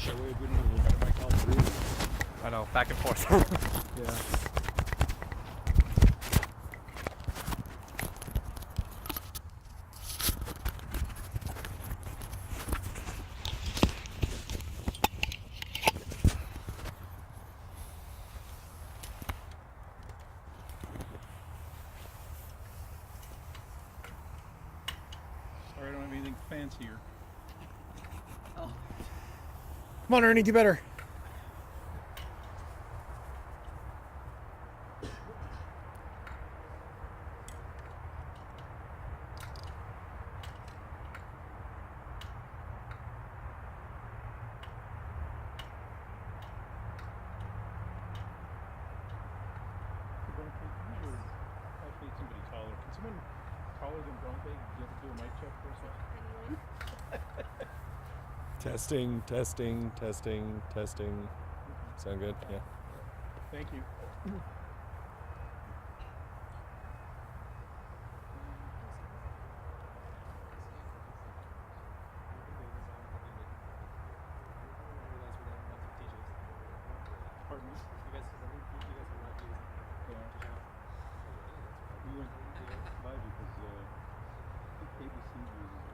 That way we don't have to cut it back all through. I know, back and forth. Yeah. Sorry, I don't have anything fancier. Come on, Ernie, do better. Somebody taller. Can someone taller than Bronte get to do a mic check for us? Testing. Sound good? Yeah. Thank you. Pardon me? We went by because I think ABC uses it.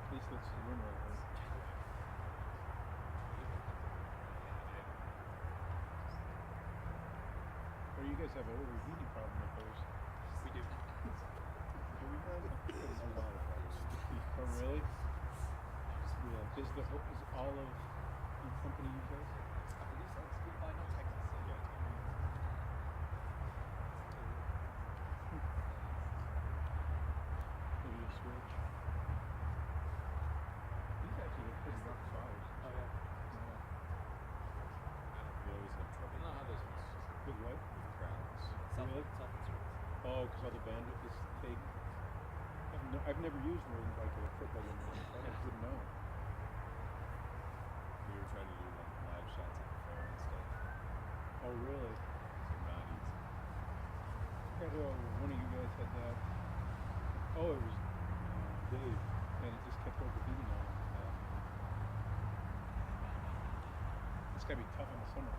At least that's the rumor I heard. Or you guys have an overheating problem with those. We do. Do we have? There's a lot of problems. Oh, really? Yeah. Does all of the company use those? I believe so. I know Texas. Maybe a switch. These actually look pretty rough fires. Oh, yeah. We always have trouble. I don't know how those ones. With what? With crowds. Really? Self-insurance. Oh, because all the bandwidth is fake. I've never used one like a football game. I wouldn't know. We were trying to do like live shots at the fair and stuff. Oh, really? So not easy. I had one of you guys had that. Oh, it was Dave, and it just kept overheating on him. It's gotta be tough in the summer.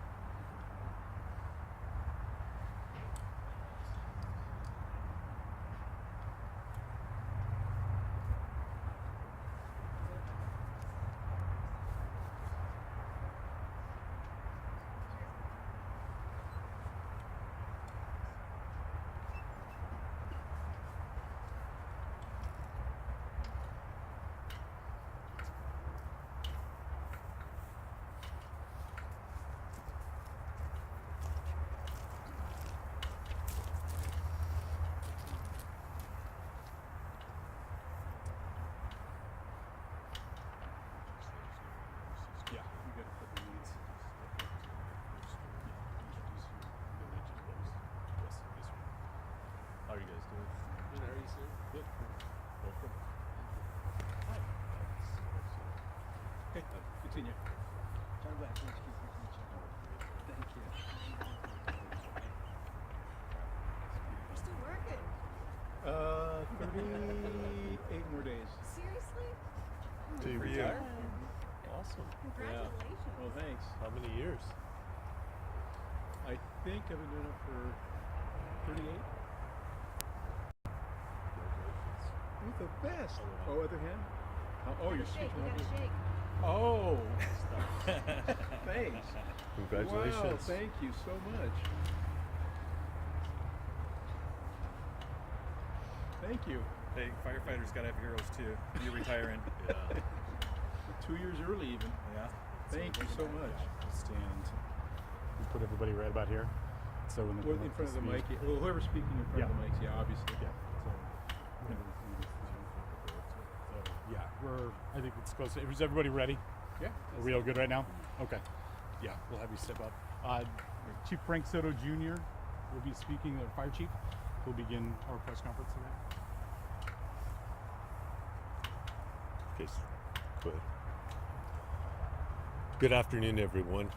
Yeah, we got a couple leads. How are you guys doing? Good, how are you, sir? Good. Welcome. Hi. Okay, continue. John Black, nice to meet you. Thank you. You're still working. 38 more days. Seriously? Do you retire? Awesome. Congratulations. Well, thanks. How many years? I think I've been doing it for 38. Congratulations. You're the best. Oh, Oh, other hand? Oh, you're shake. speaking You over. gotta shake. Oh, thanks. Congratulations. Wow, thank you so much. Thank you. Hey, firefighters gotta have heroes too. You're retiring. Yeah. 2 years early, even. Yeah. Thank you so much. Stand. We put everybody right about here. So when Well, in front of the mic. Well, whoever's speaking in front of the mics, yeah, obviously. Yeah. So we're. I think it's close. Is everybody ready? Yeah. Are we all good right now? Okay. Yeah, we'll have you step up. Chief Frank Soto Jr. will be speaking. The fire chief will begin our press conference today. Okay, good. Good afternoon, everyone.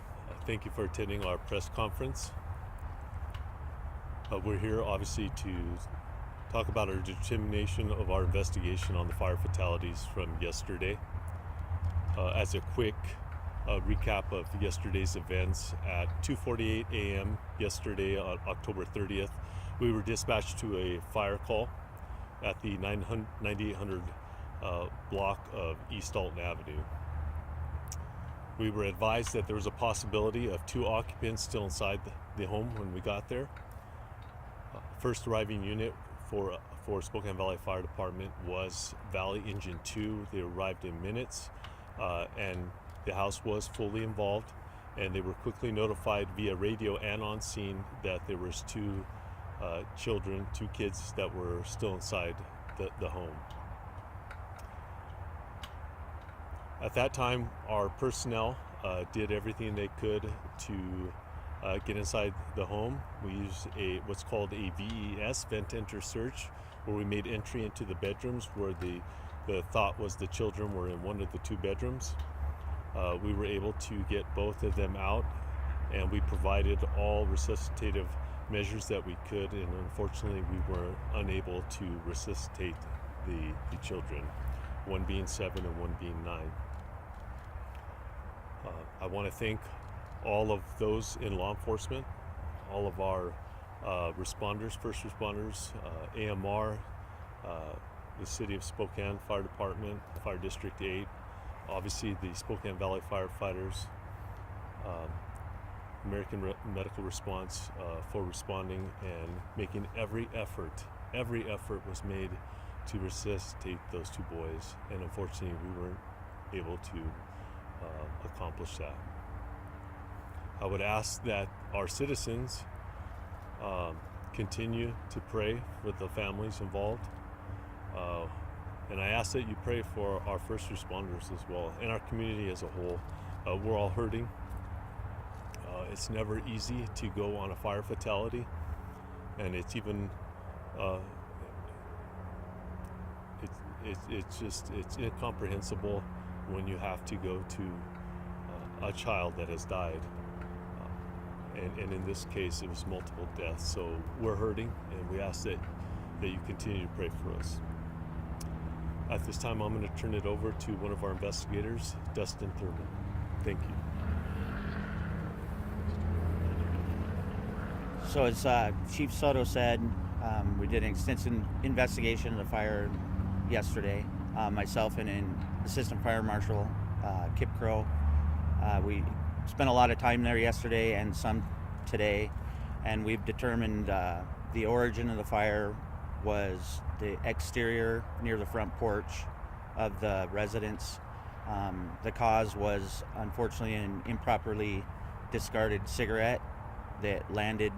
Thank you for attending our press conference. We're here, obviously, to talk about our determination of our investigation on the fire fatalities from yesterday. As a quick recap of yesterday's events, at 2:48 a.m. yesterday on October 30th, we were dispatched to a fire call at the 9800 block of East Alton Avenue. We were advised that there was a possibility of 2 occupants still inside the home when we got there. First arriving unit for Spokane Valley Fire Department was Valley Engine 2. They arrived in minutes, and the house was fully involved, and they were quickly notified via radio and on scene that there was 2 children, 2 kids that were still inside the home. At that time, our personnel did everything they could to get inside the home. We used what's called a VES, vent enter search, where we made entry into the bedrooms where the thought was the children were in one of the 2 bedrooms. We were able to get both of them out, and we provided all resuscitative measures that we could, and unfortunately we were unable to resuscitate the children, one being 7 and one being 9. I want to thank all of those in law enforcement, all of our responders, first responders, AMR, the City of Spokane Fire Department, Fire District 8, obviously the Spokane Valley Firefighters, American Medical Response for responding and making every effort was made to resuscitate those 2 boys, and unfortunately we weren't able to accomplish that. I would ask that our citizens continue to pray for the families involved, and I ask that you pray for our first responders as well, and our community as a whole. We're all hurting. It's never easy to go on a fire fatality, and it's even it's incomprehensible when you have to go to a child that has died, and in this case it was multiple deaths. So we're hurting, and we ask that you continue to pray for us. At this time, I'm going to turn it over to one of our investigators, Dustin Thurman. Thank you. So as Chief Soto said, we did an extensive investigation of the fire yesterday. Myself and an Assistant Fire Marshal, Kip Crow. We spent a lot of time there yesterday and some today, and we've determined the origin of the fire was the exterior near the front porch of the residence. The cause was unfortunately an improperly discarded cigarette that landed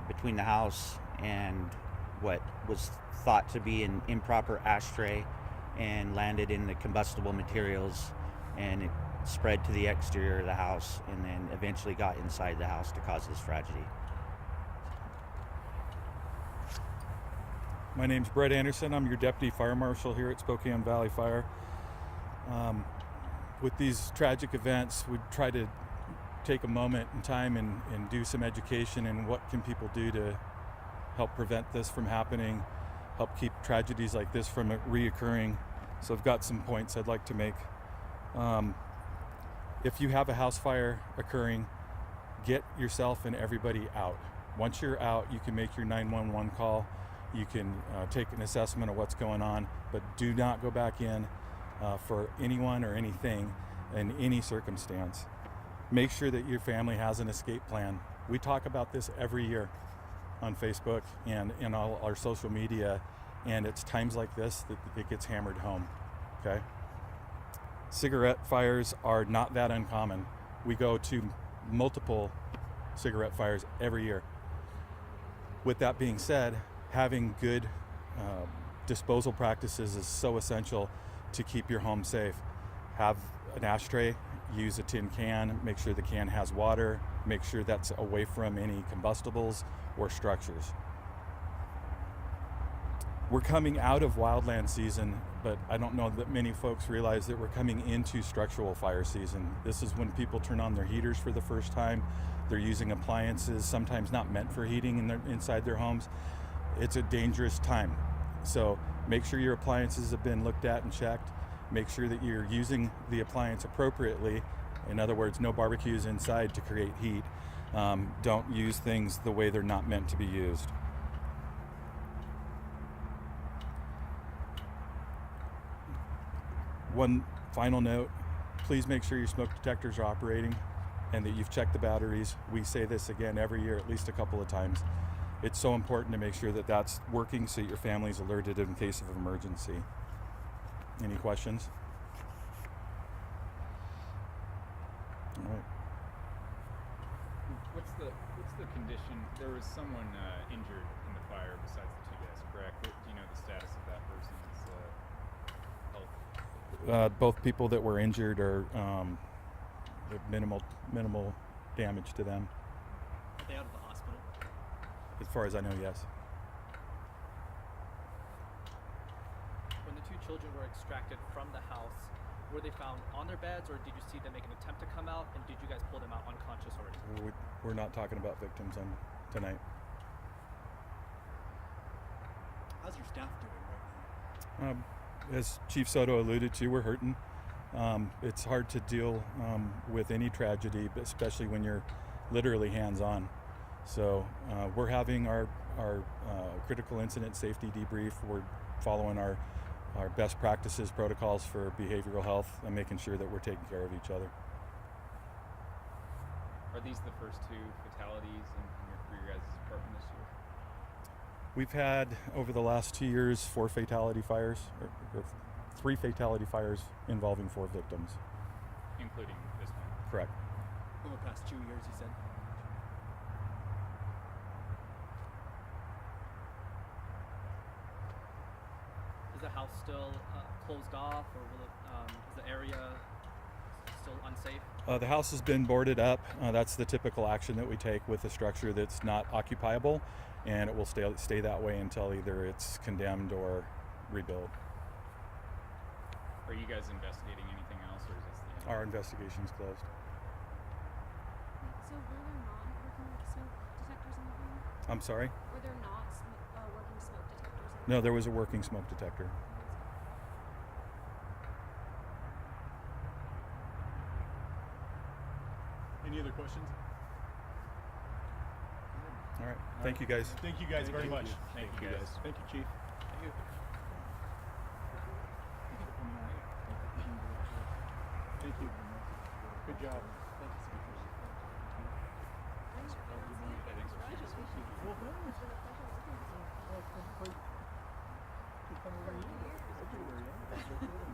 between the house and what was thought to be an improper ashtray, and landed in the combustible materials, and it spread to the exterior of the house and then eventually got inside the house to cause this tragedy. My name's Brett Anderson. I'm your Deputy Fire Marshal here at Spokane Valley Fire. With these tragic events, we try to take a moment in time and do some education and what can people do to help prevent this from happening, help keep tragedies like this from reoccurring. So I've got some points I'd like to make. If you have a house fire occurring, get yourself and everybody out. Once you're out, you can make your 911 call. You can take an assessment of what's going on, but do not go back in for anyone or anything in any circumstance. Make sure that your family has an escape plan. We talk about this every year on Facebook and in all our social media, and it's times like this that it gets hammered home, okay? Cigarette fires are not that uncommon. We go to multiple cigarette fires every year. With that being said, having good disposal practices is so essential to keep your home safe. Have an ashtray, use a tin can, make sure the can has water, make sure that's away from any combustibles or structures. We're coming out of wildland season, but I don't know that many folks realize that we're coming into structural fire season. This is when people turn on their heaters for the first time. They're using appliances, sometimes not meant for heating inside their homes. it's a dangerous time. So make sure your appliances have been looked at and checked. Make sure that you're using the appliance appropriately. In other words, no barbecues inside to create heat. Don't use things the way they're not meant to be used. One final note, please make sure your smoke detectors are operating and that you've checked the batteries. We say this again every year, at least a couple of times. It's so important to make sure that that's working so that your family's alerted in case of emergency. Any questions? All right. What's the condition? There was someone injured in the fire besides the two guys, correct? Do you know the status of that person's health? Both people that were injured are minimal damage to them. Are they out of the hospital? As far as I know, yes. When the two children were extracted from the house, were they found on their beds, or did you see them make an attempt to come out, and did you guys pull them out unconscious already? We're not talking about victims tonight. How's your staff doing right now? As Chief Soto alluded to, we're hurting. It's hard to deal with any tragedy, but especially when you're literally hands-on. So we're having our critical incident safety debrief. We're following our best practices protocols for behavioral health and making sure that we're taking care of each other. Are these the first two fatalities for your guys' department this year? We've had, over the last 2 years, 4 fatality fires, or 3 fatality fires involving 4 victims. Including this one? Correct. Over the past 2 years, you said? Is the house still closed off, or will it, is the area still unsafe? The house has been boarded up. That's the typical action that we take with a structure that's not occupiable, and it will stay that way until either it's condemned or rebuilt. Are you guys investigating anything else, or is this the end? Our investigation's closed. So were there not working smoke detectors in the home? I'm sorry? Were there not working smoke detectors in the No, there was a working smoke detector. Any other questions? All right. Thank you, guys. Thank you guys very much. Thank you guys. Thank you, Chief. Thank you. Thank you. Good job. Thanks for being on scene. Congratulations.